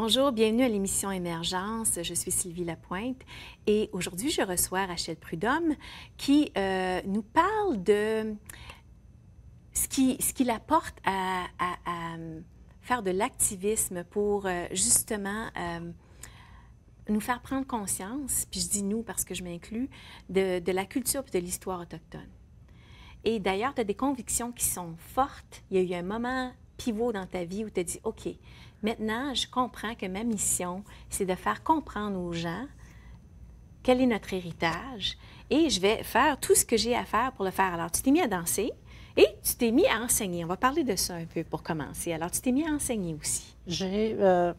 Bonjour, bienvenue à l'émission Émergence. Je suis Sylvie Lapointe et aujourd'hui, je reçois Rachel Prudhomme qui nous parle de ce qu'il apporte à faire de l'activisme pour justement nous faire prendre conscience, puis je dis nous parce que je m'inclus, de la culture et de l'histoire autochtone. Et d'ailleurs, tu as des convictions qui sont fortes. Il y a eu un moment pivot dans ta vie où tu as dit, OK, maintenant, je comprends que ma mission, c'est de faire comprendre aux gens quel est notre héritage et je vais faire tout ce que j'ai à faire pour le faire. Alors, tu t'es mis à danser et tu t'es mis à enseigner. On va parler de ça un peu pour commencer. Alors, tu t'es mis à enseigner aussi. Je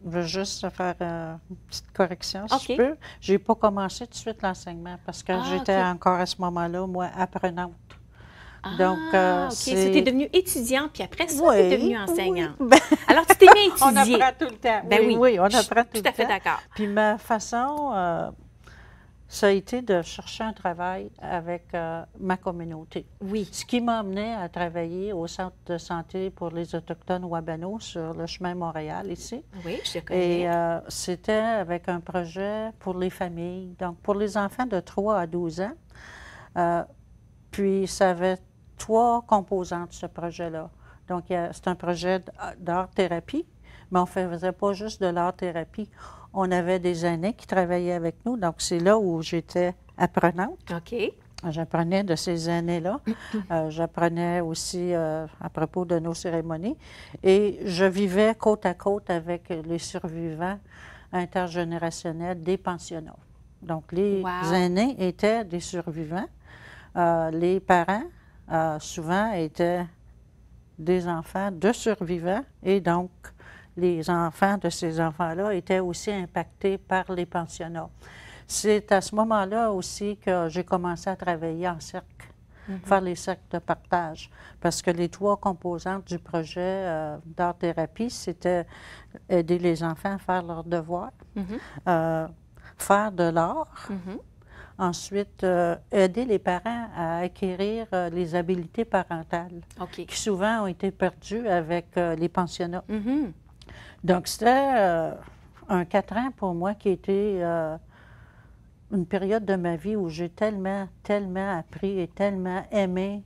veux juste faire une petite correction, si OK. je peux. Je n'ai pas commencé tout de suite l'enseignement parce que j'étais OK. encore à ce moment-là, moi, apprenante. Ah, Donc, OK. Tu es devenue étudiante, puis après ça, tu es devenue enseignante. Oui. Alors, tu t'es mis à On étudier. apprend tout le temps. Ben oui, oui, on apprend tout tout le à fait temps. d'accord. Puis ma façon, ça a été de chercher un travail avec ma communauté. Oui. Ce qui m'a amené à travailler au Centre de santé pour les Autochtones Wabano sur le chemin Montréal, ici. Oui, je te connais. Et c'était avec un projet pour les familles, donc pour les enfants de 3 à 12 ans. Puis ça avait 3 composantes, ce projet-là. Donc, c'est un projet d'art-thérapie, mais on ne faisait pas juste de l'art-thérapie. On avait des aînés qui travaillaient avec nous, donc c'est là où j'étais apprenante. OK. J'apprenais de ces aînés-là. J'apprenais aussi à propos de nos cérémonies. Et je vivais côte à côte avec les survivants intergénérationnels des pensionnats. Donc, les aînés étaient des survivants. Les parents, souvent, étaient des enfants de survivants et donc les enfants de ces enfants-là étaient aussi impactés par les pensionnats. C'est à ce moment-là aussi que j'ai commencé à travailler en cercle, faire les cercles de partage, parce que les 3 composantes du projet d'art-thérapie, c'était aider les enfants à faire leurs devoirs, faire de l'art, ensuite, aider les parents à acquérir les habiletés parentales, qui souvent ont été perdues avec les pensionnats. Donc, c'était un 4 ans pour moi qui était une période de ma vie où j'ai tellement appris et tellement aimé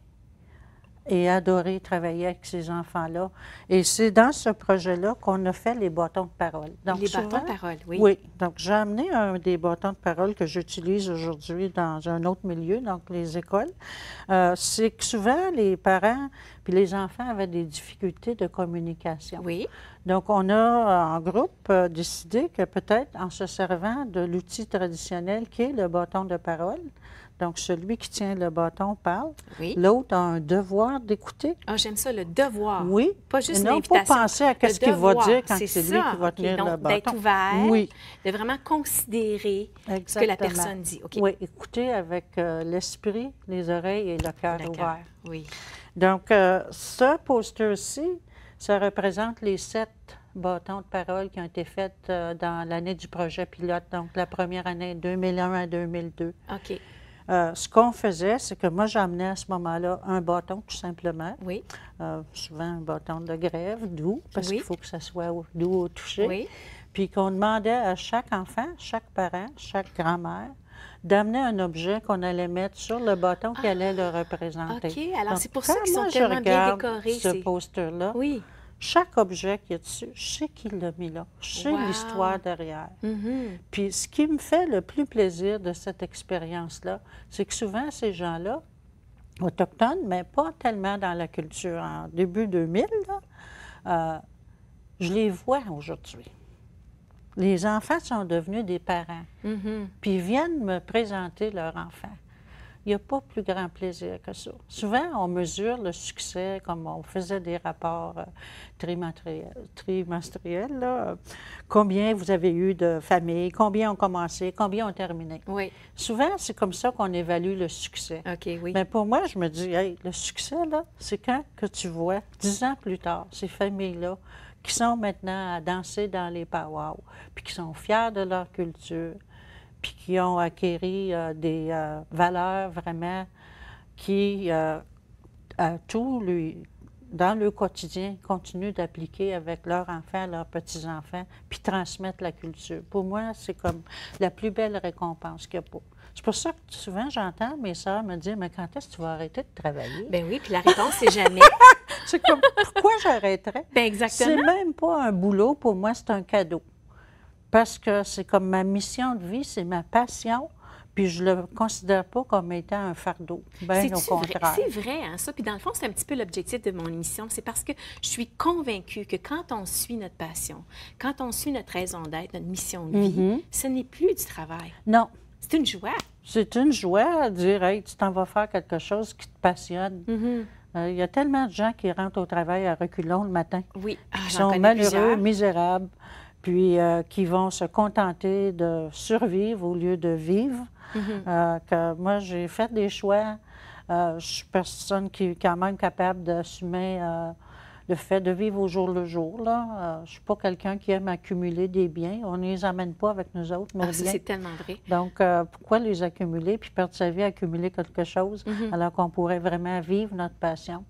et adoré travailler avec ces enfants-là. Et c'est dans ce projet-là qu'on a fait les bâtons de parole. Donc, les bâtons de parole, oui. Oui. Donc, j'ai amené un des bâtons de parole que j'utilise aujourd'hui dans un autre milieu, donc les écoles. C'est que souvent, les parents puis les enfants avaient des difficultés de communication. Oui. Donc, on a, en groupe, décidé que peut-être en se servant de l'outil traditionnel qui est le bâton de parole, donc celui qui tient le bâton parle, l'autre a un devoir d'écouter. Ah, j'aime ça, le devoir. Oui. Pas juste non, l'invitation. pas penser à ce qu'il va dire quand c'est lui qui va tenir donc, le bâton. d'être ouvert, oui. de vraiment considérer ce que la personne dit. Oui, écouter avec l'esprit, les oreilles et le cœur ouvert. Oui. Donc, ce poster-ci, ça représente les 7 bâtons de parole qui ont été faits dans l'année du projet pilote, donc la première année, 2001 à 2002. OK. Ce qu'on faisait, c'est que moi, j'emmenais à ce moment-là un bâton, tout simplement. Oui. Souvent un bâton de grève, doux, parce qu'il faut que ça soit doux au toucher. Oui. Puis qu'on demandait à chaque enfant, chaque parent, chaque grand-mère, d'amener un objet qu'on allait mettre sur le bâton qui allait le représenter. OK. Alors, donc, c'est pour ça qu'ils sont tellement bien décorés. Ce poster-là, oui. chaque objet qu'il y a dessus, je sais qui l'a mis là. Je sais l'histoire derrière. Puis ce qui me fait le plus plaisir de cette expérience-là, c'est que souvent, ces gens-là, autochtones, mais pas tellement dans la culture, en début 2000, là, je les vois aujourd'hui. Les enfants sont devenus des parents, puis ils viennent me présenter leur enfant. Il n'y a pas plus grand plaisir que ça. Souvent, on mesure le succès comme on faisait des rapports trimestriels, là. Combien vous avez eu de familles, combien ont commencé, combien ont terminé. Oui. Souvent, c'est comme ça qu'on évalue le succès. OK, oui. Mais pour moi, je me dis, hey, le succès, là, c'est quand que tu vois, 10 ans plus tard, ces familles-là qui sont maintenant à danser dans les powwows, puis qui sont fiers de leur culture, puis qui ont acquéri des valeurs vraiment qui, à tout dans le quotidien, continuent d'appliquer avec leurs enfants, leurs petits-enfants, puis transmettre la culture. Pour moi, c'est comme la plus belle récompense qu'il n'y a pas. C'est pour ça que souvent, j'entends mes sœurs me dire, mais quand est-ce que tu vas arrêter de travailler? Ben oui, puis la réponse, c'est jamais. C'est comme, pourquoi j'arrêterais? Ben exactement. C'est même pas un boulot, pour moi, c'est un cadeau. Parce que c'est comme ma mission de vie, c'est ma passion, puis je le considère pas comme étant un fardeau. Bien au contraire. C'est vrai, hein, ça. Puis dans le fond, c'est un petit peu l'objectif de mon émission. C'est parce que je suis convaincue que quand on suit notre passion, quand on suit notre raison d'être, notre mission de vie, ce n'est plus du travail. Non. C'est une joie. C'est une joie de dire, hey, tu t'en vas faire quelque chose qui te passionne. Il y a tellement de gens qui rentrent au travail à reculons le matin. Oui, qui sont malheureux, misérables, puis qui vont se contenter de survivre au lieu de vivre. Que moi, j'ai fait des choix. Je suis personne qui est quand même capable d'assumer le fait de vivre au jour le jour. Je ne suis pas quelqu'un qui aime accumuler des biens. On ne les amène pas avec nous autres, nos biens. C'est tellement vrai. Donc, pourquoi les accumuler puis perdre sa vie à accumuler quelque chose alors qu'on pourrait vraiment vivre notre passion?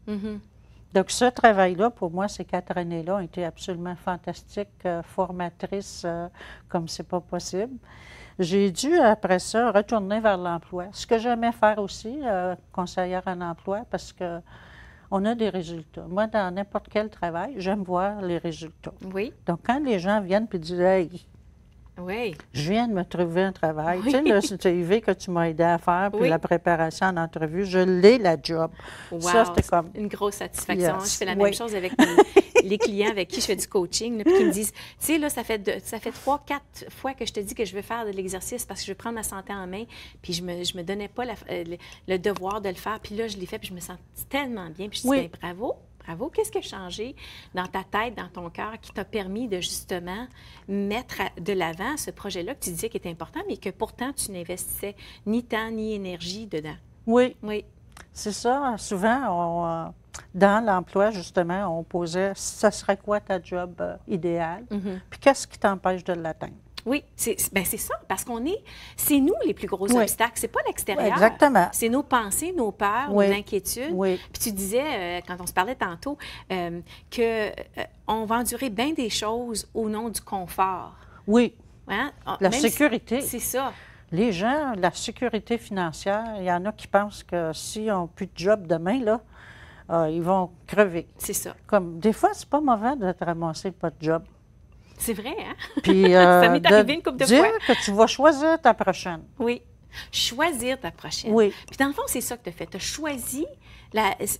Donc, ce travail-là, pour moi, ces 4 années-là ont été absolument fantastiques, formatrices, comme c'est pas possible. J'ai dû, après ça, retourner vers l'emploi. Ce que j'aimais faire aussi, conseillère en emploi, parce que on a des résultats. Moi, dans n'importe quel travail, j'aime voir les résultats. Oui. Donc, quand les gens viennent et disent « Hey, je viens de me trouver un travail. Tu sais, le CV que tu m'as aidé à faire, puis la préparation en entrevue, je l'ai, la job. » Ça, c'était comme... une grosse satisfaction. Je fais la même chose avec les clients avec qui je fais du coaching, là, puis qui me disent, tu sais, là, ça fait 3, 4 fois que je te dis que je veux faire de l'exercice parce que je veux prendre ma santé en main, puis je me donnais pas le devoir de le faire, puis là, je l'ai fait, puis je me sens tellement bien, puis je dis, bien, bravo. Bravo. Qu'est-ce qui a changé dans ta tête, dans ton cœur, qui t'a permis de justement mettre de l'avant ce projet-là que tu disais qui était important, mais que pourtant tu n'investissais ni temps ni énergie dedans? Oui. C'est ça. Souvent, dans l'emploi, justement, on posait « ce serait quoi ta job idéale? Puis qu'est-ce qui t'empêche de l'atteindre? » Oui, c'est ça, parce c'est nous les plus gros obstacles, c'est pas l'extérieur. Exactement. C'est nos pensées, nos peurs, nos inquiétudes. Puis tu disais, quand on se parlait tantôt, qu'on va endurer bien des choses au nom du confort. Oui. Hein? La sécurité. C'est ça. Les gens, la sécurité financière, il y en a qui pensent que s'ils n'ont plus de job demain, là, ils vont crever. C'est ça. Comme, des fois, c'est pas mauvais de te ramasser pas de job. C'est vrai, hein? Puis, ça m'est arrivé une couple de dire fois. que tu vas choisir ta prochaine. Oui. Choisir ta prochaine. Oui. Puis dans le fond, c'est ça que tu as fait. Tu as choisi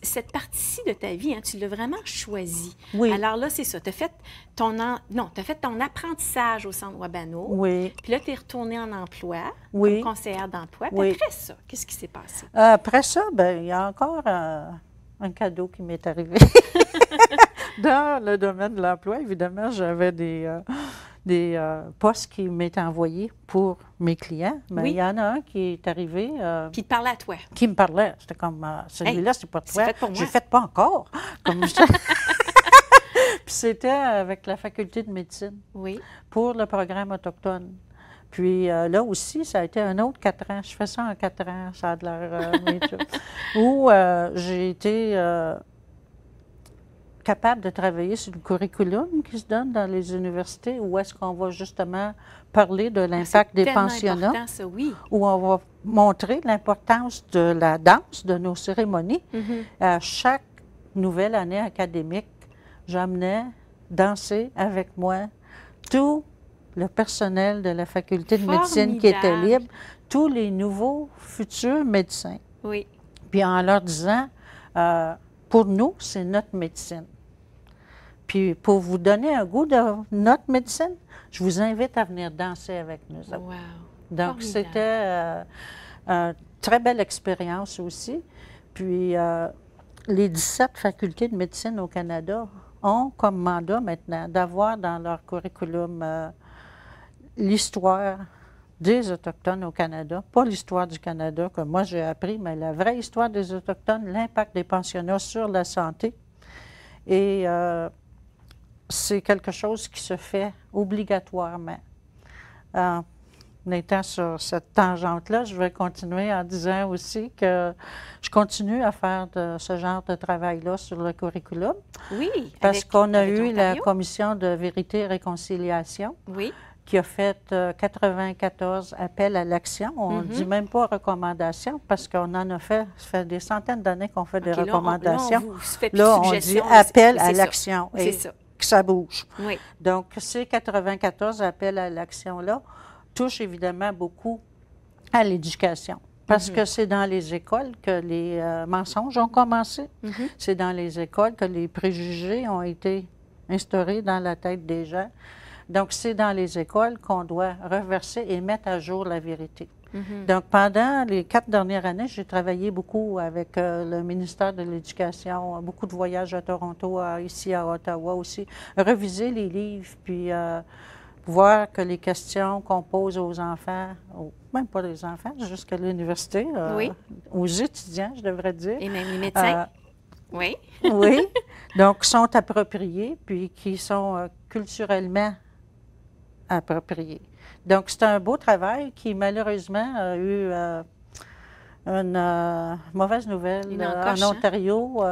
cette partie-ci de ta vie, hein, tu l'as vraiment choisi. Oui. Alors là, c'est ça. Tu as fait ton apprentissage au Centre Wabano. Oui. Puis là, tu es retournée en emploi, comme conseillère d'emploi. Puis après ça, qu'est-ce qui s'est passé? Après ça, bien, il y a encore un cadeau qui m'est arrivé. Dans le domaine de l'emploi, évidemment, j'avais des postes qui m'étaient envoyés pour mes clients. Mais il y en a un qui est arrivé. Qui te parlait à toi. Qui me parlait. C'était comme, celui-là, c'est pas toi. C'est fait pour moi. J'ai fait pas encore. Comme Puis c'était avec la faculté de médecine. Oui. Pour le programme autochtone. Puis là aussi, ça a été un autre 4 ans. Je fais ça en 4 ans, ça a de l'air où j'ai été capable de travailler sur le curriculum qui se donne dans les universités, où est-ce qu'on va justement parler de l'impact des pensionnats, ça, oui. où on va montrer l'importance de la danse, de nos cérémonies. À chaque nouvelle année académique, j'amenais danser avec moi tout le personnel de la faculté de médecine qui était libre, tous les nouveaux futurs médecins. Oui. Puis en leur disant, pour nous, c'est notre médecine. Puis pour vous donner un goût de notre médecine, je vous invite à venir danser avec nous. Wow. Donc c'était une très belle expérience aussi. Puis les 17 facultés de médecine au Canada ont comme mandat maintenant d'avoir dans leur curriculum l'histoire des Autochtones au Canada, pas l'histoire du Canada que moi j'ai appris, mais la vraie histoire des Autochtones, l'impact des pensionnats sur la santé. Et c'est quelque chose qui se fait obligatoirement. étant sur cette tangente-là, je vais continuer en disant aussi que je continue à faire ce genre de travail-là sur le curriculum. Oui, Parce qu'on a avec eu la l'Ontario. commission de vérité et réconciliation Oui. qui a fait 94 appels à l'action. On ne dit même pas recommandations parce qu'on en a fait, ça fait des centaines d'années qu'on fait des OK, recommandations. Là, on vous fait plus de Là, on dit suggestions. appel à C'est ça. l'action C'est et ça. que ça bouge. Oui. Donc, ces 94 appels à l'action-là touchent évidemment beaucoup à l'éducation. Parce que c'est dans les écoles que les mensonges ont commencé. C'est dans les écoles que les préjugés ont été instaurés dans la tête des gens. Donc, c'est dans les écoles qu'on doit reverser et mettre à jour la vérité. Donc, pendant les 4 dernières années, j'ai travaillé beaucoup avec le ministère de l'Éducation, beaucoup de voyages à Toronto, ici à Ottawa aussi, reviser les livres, puis voir que les questions qu'on pose aux enfants, même pas les enfants, jusqu'à l'université, Oui. aux étudiants, je devrais dire. Et même les médecins. Oui. Oui, donc sont appropriés, puis qui sont culturellement appropriés. Donc, c'est un beau travail qui, malheureusement, a eu une mauvaise nouvelle Une en encoche, hein? Ontario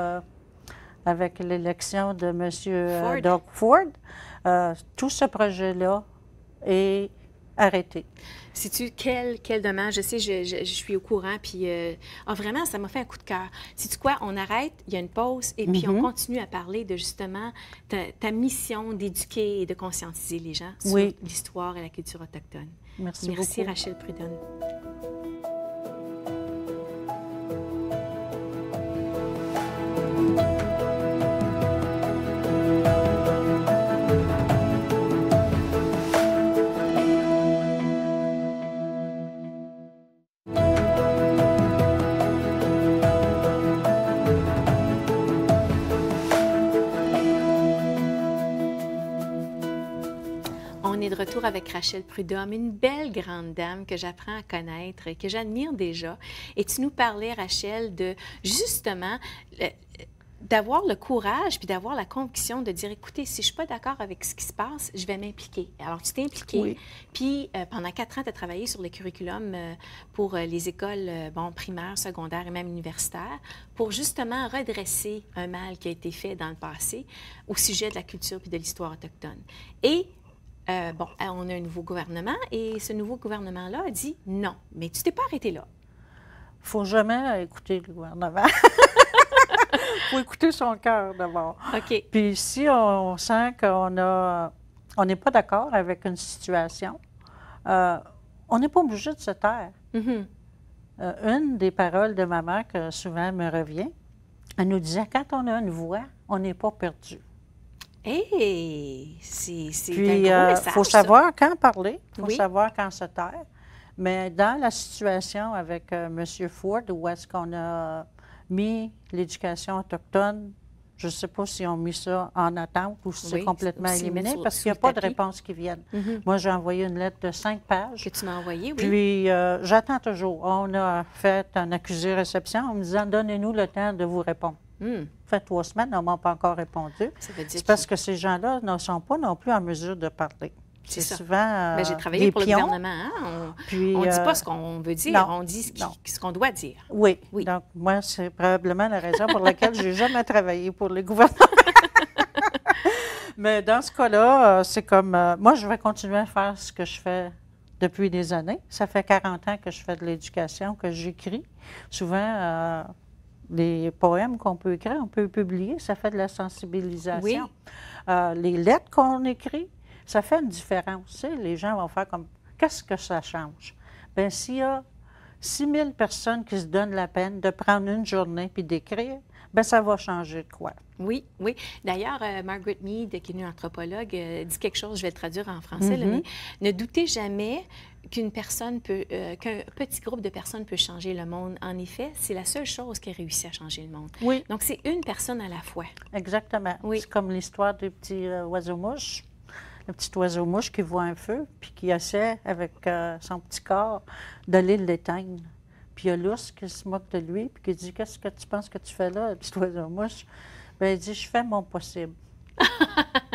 avec l'élection de M. Ford. Doug Ford. Tout ce projet-là est arrêté. Sais-tu quel dommage? Je sais, je suis au courant, puis vraiment, ça m'a fait un coup de cœur. Sais-tu quoi? On arrête, il y a une pause, et puis on continue à parler de justement ta mission d'éduquer et de conscientiser les gens sur Oui. l'histoire et la culture autochtone. Merci Merci, beaucoup. Rachel Prudhomme. On est de retour avec Rachel Prudhomme, une belle grande dame que j'apprends à connaître et que j'admire déjà. Et tu nous parlais, Rachel, de justement d'avoir le courage puis d'avoir la conviction de dire, écoutez, si je ne suis pas d'accord avec ce qui se passe, je vais m'impliquer. Alors, tu t'es impliquée. Oui. Puis, pendant 4 ans, tu as travaillé sur le curriculum pour les écoles primaires, secondaires et même universitaires pour justement redresser un mal qui a été fait dans le passé au sujet de la culture puis de l'histoire autochtone. Et on a un nouveau gouvernement et ce nouveau gouvernement-là a dit non, mais tu t'es pas arrêté là. Il ne faut jamais écouter le gouvernement. Il faut écouter son cœur d'abord. OK. Puis si on sent qu'on n'est pas d'accord avec une situation, on n'est pas obligé de se taire. Une des paroles de ma mère que souvent me revient, elle nous disait, quand on a une voix, on n'est pas perdu. Hey, c'est un Puis, gros message, il faut ça. savoir quand parler, il faut Oui. savoir quand se taire. Mais dans la situation avec M. Ford, où est-ce qu'on a mis l'éducation autochtone, je ne sais pas si on a mis ça en attente ou si c'est Oui, complètement ou s'ils éliminé, mettent parce sous qu'il n'y a le pas de tapis. réponse qui vienne. Moi, j'ai envoyé une lettre de 5 pages. Que tu m'as envoyé, oui. Puis, j'attends toujours. On a fait un accusé-réception en me disant, donnez-nous le temps de vous répondre. Ça fait 3 semaines, on ne m'a pas encore répondu. Ça veut dire C'est parce que ces gens-là ne sont pas non plus en mesure de parler. C'est ça. souvent J'ai travaillé des pour pions. le gouvernement. Hein? Puis, On ne dit pas ce qu'on veut dire, non, on dit non. ce qu'on doit dire. Oui. Oui. Donc, moi, c'est probablement la raison pour laquelle je n'ai jamais travaillé pour le gouvernement. Mais dans ce cas-là, c'est comme... moi, je vais continuer à faire ce que je fais depuis des années. Ça fait 40 ans que je fais de l'éducation, que j'écris. Souvent, les poèmes qu'on peut écrire, on peut publier, ça fait de la sensibilisation. Les lettres qu'on écrit, ça fait une différence. Tu sais, les gens vont faire comme, qu'est-ce que ça change? Bien, s'il y a 6 000 personnes qui se donnent la peine de prendre une journée puis d'écrire, bien, ça va changer de quoi? Oui, oui. D'ailleurs, Margaret Mead, qui est une anthropologue, dit quelque chose, je vais le traduire en français, là, mais ne doutez jamais qu'un petit groupe de personnes peut changer le monde. En effet, c'est la seule chose qui a réussi à changer le monde. Oui. Donc, c'est une personne à la fois. Exactement. Oui. C'est comme l'histoire du petit oiseau-mouche. Le petit oiseau-mouche qui voit un feu, puis qui essaie, avec son petit corps, de l'éteindre. Puis il y a l'ours qui se moque de lui, puis qui dit, « Qu'est-ce que tu penses que tu fais là, le petit oiseau-mouche? » Bien, il dit, « Je fais mon possible. »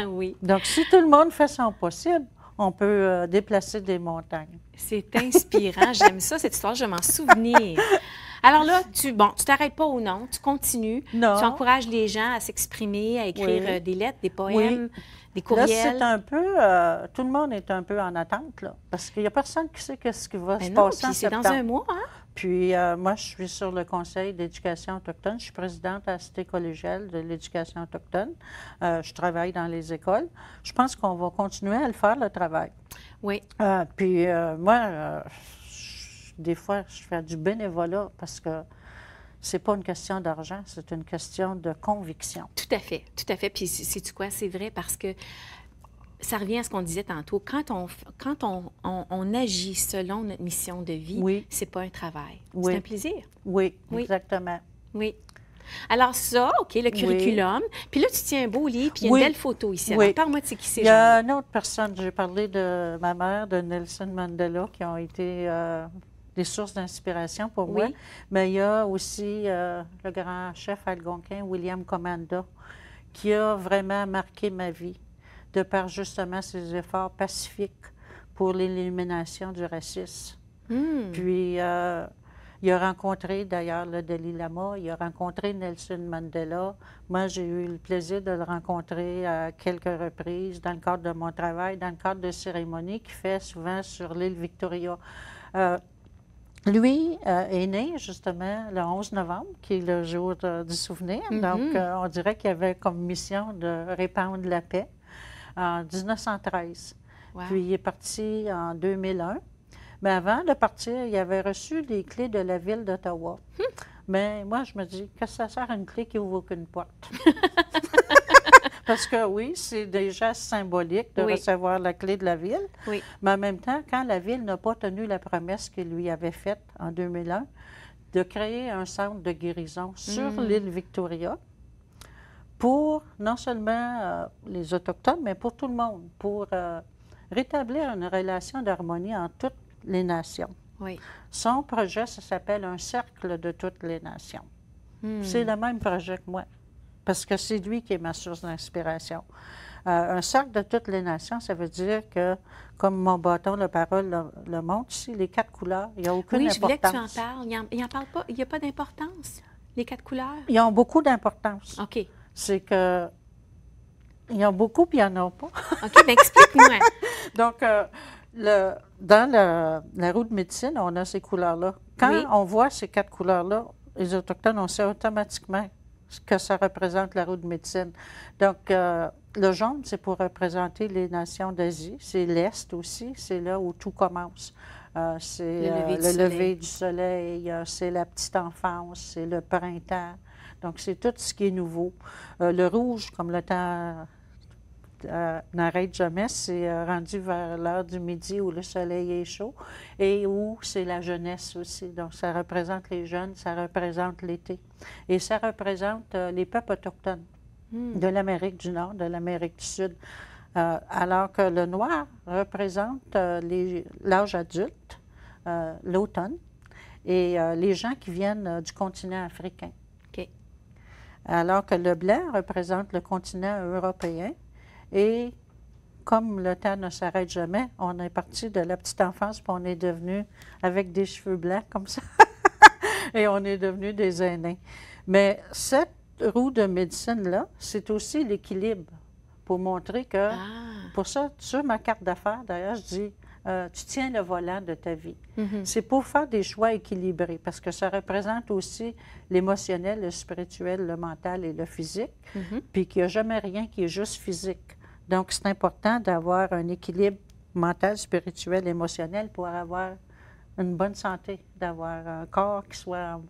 Oui. Donc, si tout le monde fait son possible, on peut déplacer des montagnes. C'est inspirant. J'aime ça, cette histoire, je vais m'en souvenir. Alors là, tu t'arrêtes pas au nom, tu continues. Non. Tu encourages les gens à s'exprimer, à écrire des lettres, des poèmes, des courriels. Là, c'est un peu, tout le monde est un peu en attente, là, parce qu'il n'y a personne qui sait ce qui va se passer en c'est septembre. dans un mois, hein? Puis moi, je suis sur le Conseil d'éducation autochtone. Je suis présidente à la Cité collégiale de l'éducation autochtone. Je travaille dans les écoles. Je pense qu'on va continuer à le faire, le travail. Oui. Puis moi, des fois, je fais du bénévolat parce que c'est pas une question d'argent, c'est une question de conviction. Tout à fait, tout à fait. Puis sais-tu quoi? C'est vrai parce que ça revient à ce qu'on disait tantôt. Quand on agit selon notre mission de vie, c'est pas un travail. C'est un plaisir. Oui, exactement. Oui. Alors ça, OK, le curriculum. Puis là, tu tiens un beau livre, puis il y a une belle photo ici. Alors, parle-moi de qui c'est. Il y a une autre personne. J'ai parlé de ma mère, de Nelson Mandela, qui ont été des sources d'inspiration pour moi. Mais il y a aussi le grand chef algonquin, William Commanda, qui a vraiment marqué ma vie, de par justement ses efforts pacifiques pour l'élimination du racisme. Puis, il a rencontré d'ailleurs le Dalai Lama, il a rencontré Nelson Mandela. Moi, j'ai eu le plaisir de le rencontrer à quelques reprises dans le cadre de mon travail, dans le cadre de cérémonies qu'il fait souvent sur l'île Victoria. Lui est né justement le 11 novembre, qui est le jour du souvenir. Donc, on dirait qu'il avait comme mission de répandre la paix en 1913. Puis, il est parti en 2001. Mais avant de partir, il avait reçu les clés de la ville d'Ottawa. Mais moi, je me dis, que ça sert une clé qui ouvre aucune porte? Parce que oui, c'est déjà symbolique de recevoir la clé de la ville. Mais en même temps, quand la ville n'a pas tenu la promesse qu'il lui avait faite en 2001, de créer un centre de guérison sur l'île Victoria pour non seulement les Autochtones, mais pour tout le monde, pour rétablir une relation d'harmonie en toutes les nations. Son projet, ça s'appelle un cercle de toutes les nations. C'est le même projet que moi, parce que c'est lui qui est ma source d'inspiration. Un cercle de toutes les nations, ça veut dire que, comme mon bâton de parole le montre ici, les 4 couleurs, il n'y a aucune importance. Oui, je voulais que tu en parles. Il n'en parle pas. Il n'y a pas d'importance, les 4 couleurs? Ils ont beaucoup d'importance. OK. C'est que il y en a beaucoup, puis il n'y en a pas. OK, bien explique-moi. Donc, dans la roue de médecine, on a ces couleurs-là. Quand on voit ces 4 couleurs-là, les Autochtones, on sait automatiquement que ça représente la roue de médecine. Donc, le jaune, c'est pour représenter les nations d'Asie. C'est l'Est aussi, c'est là où tout commence. C'est le lever du soleil, c'est la petite enfance, c'est le printemps. Donc, c'est tout ce qui est nouveau. Le rouge, comme le temps n'arrête jamais, c'est rendu vers l'heure du midi où le soleil est chaud et où c'est la jeunesse aussi. Donc, ça représente les jeunes, ça représente l'été. Et ça représente les peuples autochtones de l'Amérique du Nord, de l'Amérique du Sud. Alors que le noir représente l'âge adulte, l'automne, et les gens qui viennent du continent africain. Alors que le blanc représente le continent européen. Et comme le temps ne s'arrête jamais, on est parti de la petite enfance, puis on est devenu avec des cheveux blancs comme ça. Et on est devenu des aînés. Mais cette roue de médecine-là, c'est aussi l'équilibre pour montrer que, pour ça, sur ma carte d'affaires, d'ailleurs, je dis, tu tiens le volant de ta vie. C'est pour faire des choix équilibrés, parce que ça représente aussi l'émotionnel, le spirituel, le mental et le physique, puis qu'il n'y a jamais rien qui est juste physique. Donc, c'est important d'avoir un équilibre mental, spirituel, émotionnel pour avoir une bonne santé, d'avoir un corps qui soit...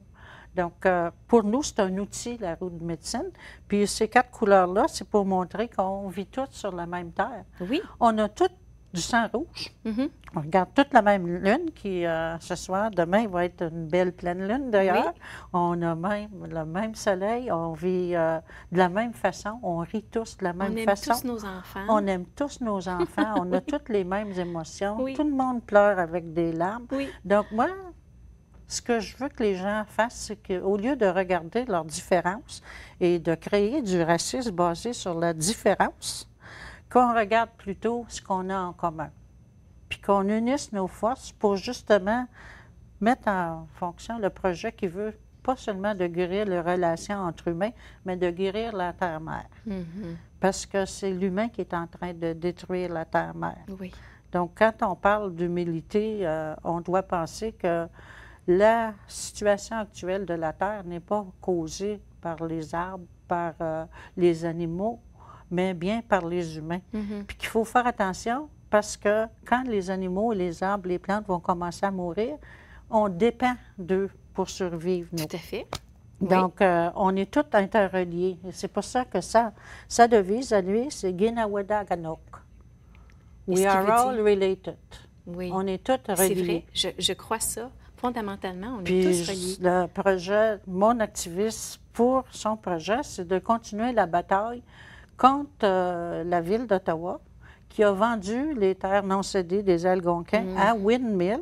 Donc, pour nous, c'est un outil, la roue de médecine. Puis ces 4 couleurs-là, c'est pour montrer qu'on vit toutes sur la même terre. On a toutes du sang rouge. On regarde toute la même lune qui, ce soir, demain, va être une belle pleine lune d'ailleurs. On a même le même soleil, on vit de la même façon, on rit tous de la même façon. On aime tous nos enfants. On aime tous nos enfants, on a toutes les mêmes émotions. Tout le monde pleure avec des larmes. Donc moi, ce que je veux que les gens fassent, c'est qu'au lieu de regarder leurs différences et de créer du racisme basé sur la différence, qu'on regarde plutôt ce qu'on a en commun. puis qu'on unisse nos forces pour justement mettre en fonction le projet qui veut pas seulement de guérir les relations entre humains, mais de guérir la terre-mère. Parce que c'est l'humain qui est en train de détruire la terre-mère. Oui. Donc, quand on parle d'humilité, on doit penser que la situation actuelle de la Terre n'est pas causée par les arbres, par les animaux, mais bien par les humains. Puis qu'il faut faire attention parce que quand les animaux, les arbres, les plantes vont commencer à mourir, on dépend d'eux pour survivre, nous. Tout à fait. Donc, on est tous interreliés. Et c'est pour ça que sa devise à lui, c'est Ginawada Ganok. We are all related. Oui. On est tous reliés. C'est vrai, je crois ça. Fondamentalement, on Puis, est tous reliés. le projet, mon activiste pour son projet, c'est de continuer la bataille contre la ville d'Ottawa qui a vendu les terres non cédées des Algonquins à Windmill,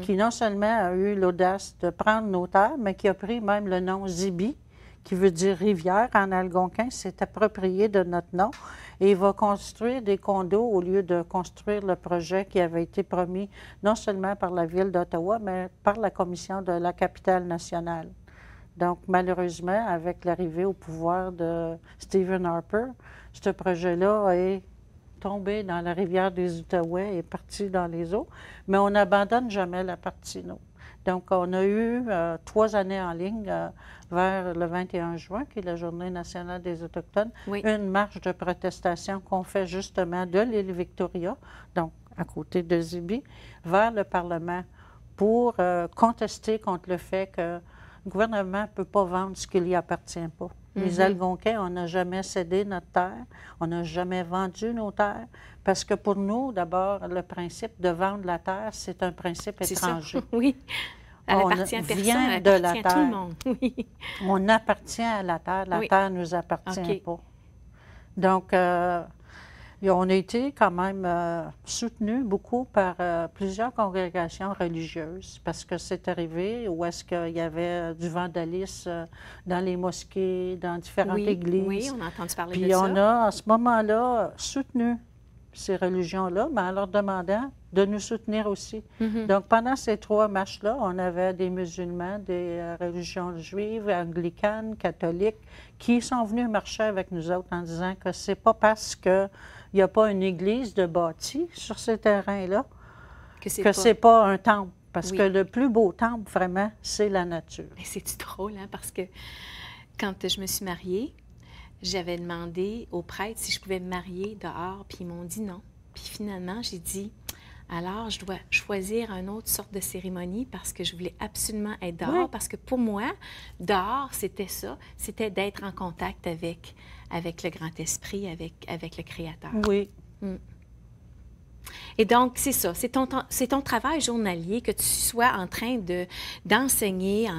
qui non seulement a eu l'audace de prendre nos terres, mais qui a pris même le nom Zibi, qui veut dire rivière en algonquin, s'est approprié de notre nom et il va construire des condos au lieu de construire le projet qui avait été promis non seulement par la ville d'Ottawa, mais par la commission de la capitale nationale. Donc, malheureusement, avec l'arrivée au pouvoir de Stephen Harper, ce projet-là est tombé dans la rivière des Outaouais et parti dans les eaux, mais on n'abandonne jamais la partie, nous. Donc, on a eu 3 années en ligne vers le 21 juin, qui est la Journée nationale des Autochtones, une marche de protestation qu'on fait justement de l'île Victoria, donc à côté de Zibi, vers le Parlement pour contester contre le fait que le gouvernement ne peut pas vendre ce qui ne lui appartient pas. Les Algonquins, on n'a jamais cédé notre terre, on n'a jamais vendu nos terres, parce que pour nous, d'abord, le principe de vendre la terre, c'est un principe étranger. Ça. Oui. Elle appartient à personne, elle appartient à tout le monde. Oui. On appartient à la terre ne nous appartient pas. Donc, on a été quand même soutenus beaucoup par plusieurs congrégations religieuses parce que c'est arrivé où est-ce qu'il y avait du vandalisme dans les mosquées, dans différentes églises. Oui, on a entendu parler Puis de ça. on a, à ce moment-là, soutenu ces religions-là, mais en leur demandant de nous soutenir aussi. Donc, pendant ces 3 marches-là, on avait des musulmans, des religions juives, anglicanes, catholiques, qui sont venus marcher avec nous autres en disant que c'est pas parce qu'il n'y a pas une église de bâtie sur ces terrains-là que c'est pas un temple. Parce que le plus beau temple, vraiment, c'est la nature. C'est drôle, hein, parce que quand je me suis mariée, j'avais demandé aux prêtres si je pouvais me marier dehors, puis ils m'ont dit non. Puis finalement, j'ai dit, alors je dois choisir une autre sorte de cérémonie parce que je voulais absolument être dehors, parce que pour moi, dehors, c'était ça, c'était d'être en contact avec le grand esprit, avec le Créateur. Oui. Et donc, c'est ça, c'est ton travail journalier que tu sois en train d'enseigner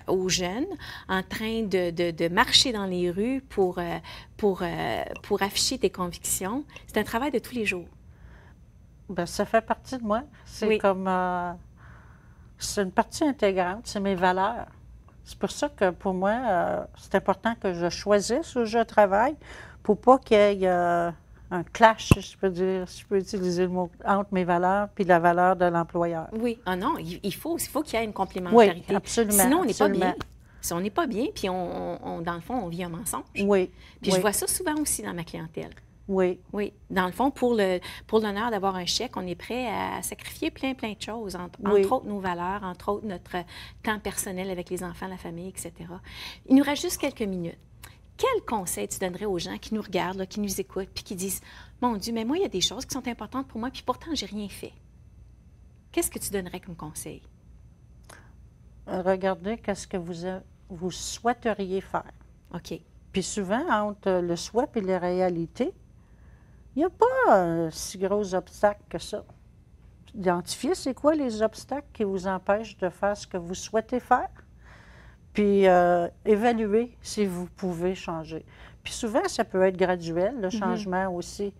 aux jeunes, en train de marcher dans les rues pour afficher tes convictions. C'est un travail de tous les jours. Bien, ça fait partie de moi. C'est comme... c'est une partie intégrante, c'est mes valeurs. C'est pour ça que pour moi, c'est important que je choisisse où je travaille pour pas qu'il y ait... un clash, je peux dire, si je peux utiliser le mot, entre mes valeurs et la valeur de l'employeur. Oui. Ah non, il faut qu'il y ait une complémentarité. Oui, absolument. Sinon, on n'est pas bien. Si on n'est pas bien, puis dans le fond, on vit un mensonge. Oui. Puis je vois ça souvent aussi dans ma clientèle. Oui. Oui. Dans le fond, pour l'honneur d'avoir un chèque, on est prêt à sacrifier plein de choses, entre autres nos valeurs, entre autres notre temps personnel avec les enfants, la famille, etc. Il nous reste juste quelques minutes. Quel conseil tu donnerais aux gens qui nous regardent, là, qui nous écoutent, puis qui disent « Mon Dieu, mais moi, il y a des choses qui sont importantes pour moi, puis pourtant, j'ai rien fait. » Qu'est-ce que tu donnerais comme conseil? Regardez qu'est-ce que vous souhaiteriez faire. OK. Puis souvent, entre le souhait et la réalité, il n'y a pas un si gros obstacle que ça. Identifiez c'est quoi les obstacles qui vous empêchent de faire ce que vous souhaitez faire. Puis évaluer si vous pouvez changer. Puis souvent, ça peut être graduel, le changement aussi.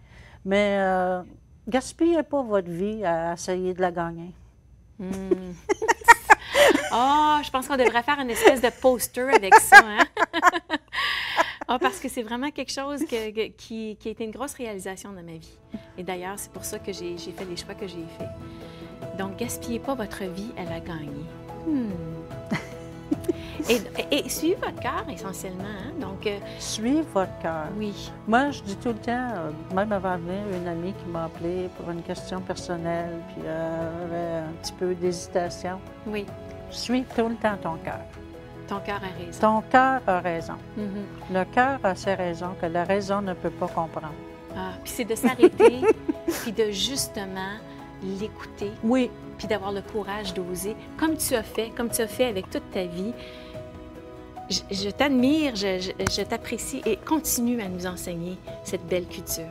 Mais gaspillez pas votre vie à essayer de la gagner. Oh, je pense qu'on devrait faire une espèce de poster avec ça, hein? Ah, parce que c'est vraiment quelque chose qui a été une grosse réalisation dans ma vie. Et d'ailleurs, c'est pour ça que j'ai fait les choix que j'ai faits. Donc, gaspillez pas votre vie, elle a gagné. Et suivez votre cœur essentiellement. Hein? Donc, Suivez votre cœur. oui. Moi, je dis tout le temps, même avant de venir, une amie qui m'a appelée pour une question personnelle, puis elle avait un petit peu d'hésitation. Oui. Suis tout le temps ton cœur. Ton cœur a raison. Ton cœur a raison. Mm-hmm. Le cœur a ses raisons que la raison ne peut pas comprendre. Ah, puis c'est de s'arrêter, puis de justement l'écouter, Oui. puis d'avoir le courage d'oser, comme tu as fait avec toute ta vie. Je t'admire, je t'apprécie et continue à nous enseigner cette belle culture.